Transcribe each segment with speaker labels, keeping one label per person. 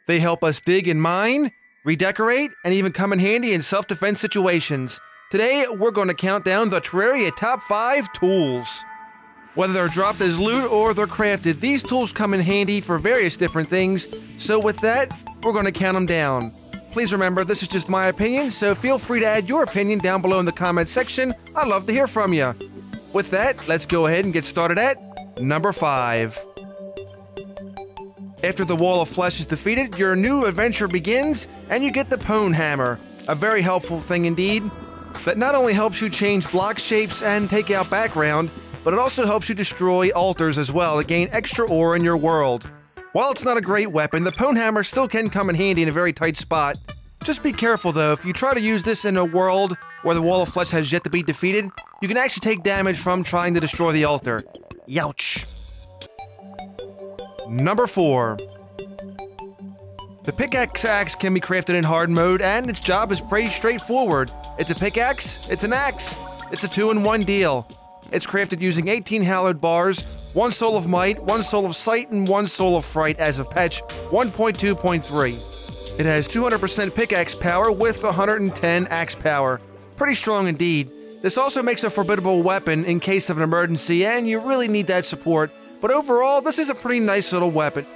Speaker 1: They help us dig and mine, redecorate, and even come in handy in self-defense situations. Today, we're going to count down the Terraria top 5 tools. Whether they're dropped as loot or they're crafted, these tools come in handy for various different things, so with that, we're going to count them down. Please remember, this is just my opinion, so feel free to add your opinion down below in the comments section. I'd love to hear from you. With that, let's go ahead and get started at number 5. After the wall of flesh is defeated, your new adventure begins, and you get the Pone Hammer, a very helpful thing indeed, that not only helps you change block shapes and take out background, but it also helps you destroy altars as well to gain extra ore in your world. While it's not a great weapon, the Pone Hammer still can come in handy in a very tight spot. Just be careful though, if you try to use this in a world where the wall of flesh has yet to be defeated, you can actually take damage from trying to destroy the altar. Youch! Number 4. The Pickaxe axe can be crafted in hard mode, and its job is pretty straightforward. It's a pickaxe, it's an axe, it's a 2-in-1 deal. It's crafted using 18 hallowed bars, 1 soul of might, 1 soul of sight, and 1 soul of fright as of patch 1.2.3. It has 200% pickaxe power with 110 axe power. Pretty strong indeed. This also makes a formidable weapon in case of an emergency, and you really need that support, but overall, this is a pretty nice little weapon.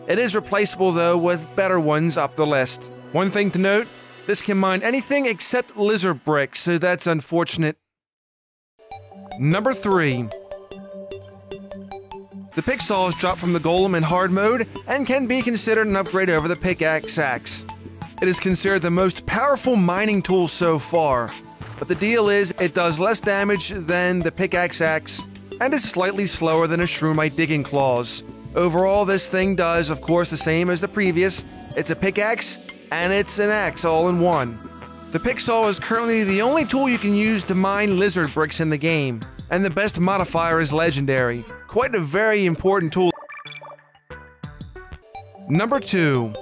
Speaker 1: It is replaceable though with better ones up the list. One thing to note, this can mine anything except lizard bricks, so that's unfortunate. Number 3. The pick saw is dropped from the golem in hard mode and can be considered an upgrade over the pickaxe axe. It is considered the most powerful mining tool so far, but the deal is it does less damage than the pickaxe axe and is slightly slower than a shroomite digging claws. Overall, this thing does, of course, the same as the previous. It's a pickaxe and it's an axe all in one. The pick saw is currently the only tool you can use to mine lizard bricks in the game, and the best modifier is legendary. Quite a very important tool. Number 2.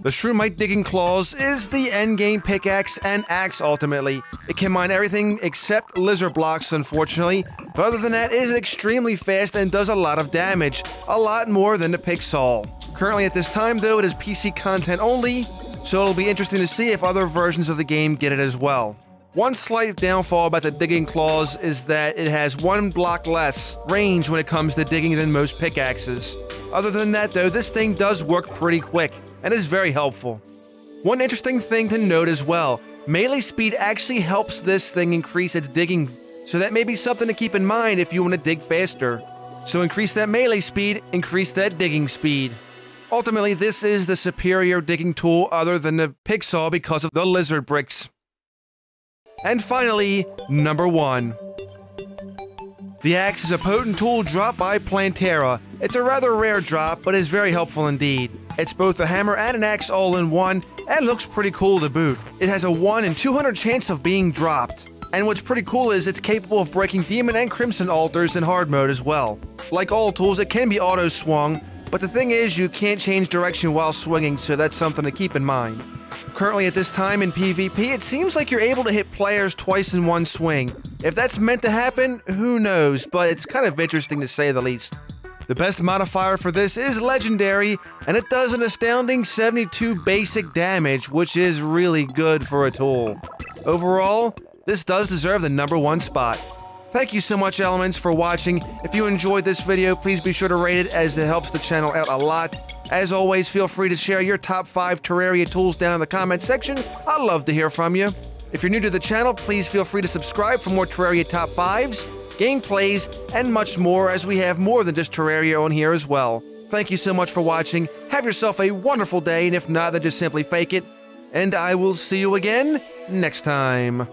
Speaker 1: The shroomite digging claws is the endgame pickaxe and axe ultimately. It can mine everything except lizard blocks, unfortunately, but other than that, it is extremely fast and does a lot of damage, a lot more than the pick saw. Currently at this time though, it is PC content only, so it'll be interesting to see if other versions of the game get it as well. One slight downfall about the digging claws is that it has 1 block less range when it comes to digging than most pickaxes. Other than that though, this thing does work pretty quick and is very helpful. One interesting thing to note as well, melee speed actually helps this thing increase its digging, so that may be something to keep in mind if you want to dig faster. So increase that melee speed, increase that digging speed. Ultimately, this is the superior digging tool other than the pick saw because of the lizard bricks. And finally, number 1. The axe is a potent tool dropped by Terraria. It's a rather rare drop, but is very helpful indeed. It's both a hammer and an axe all in one, and looks pretty cool to boot. It has a 1 in 200 chance of being dropped. And what's pretty cool is it's capable of breaking demon and crimson altars in hard mode as well. Like all tools, it can be auto-swung, but the thing is you can't change direction while swinging, so that's something to keep in mind. Currently at this time in PvP, it seems like you're able to hit players twice in one swing. If that's meant to happen, who knows, but it's kind of interesting to say the least. The best modifier for this is legendary, and it does an astounding 72 basic damage, which is really good for a tool. Overall, this does deserve the number 1 spot. Thank you so much, Elements, for watching. If you enjoyed this video, please be sure to rate it, as it helps the channel out a lot. As always, feel free to share your top 5 Terraria tools down in the comments section. I'd love to hear from you. If you're new to the channel, please feel free to subscribe for more Terraria top 5s, gameplays, and much more, as we have more than just Terraria on here as well. Thank you so much for watching. Have yourself a wonderful day, and if not, then just simply fake it. And I will see you again next time.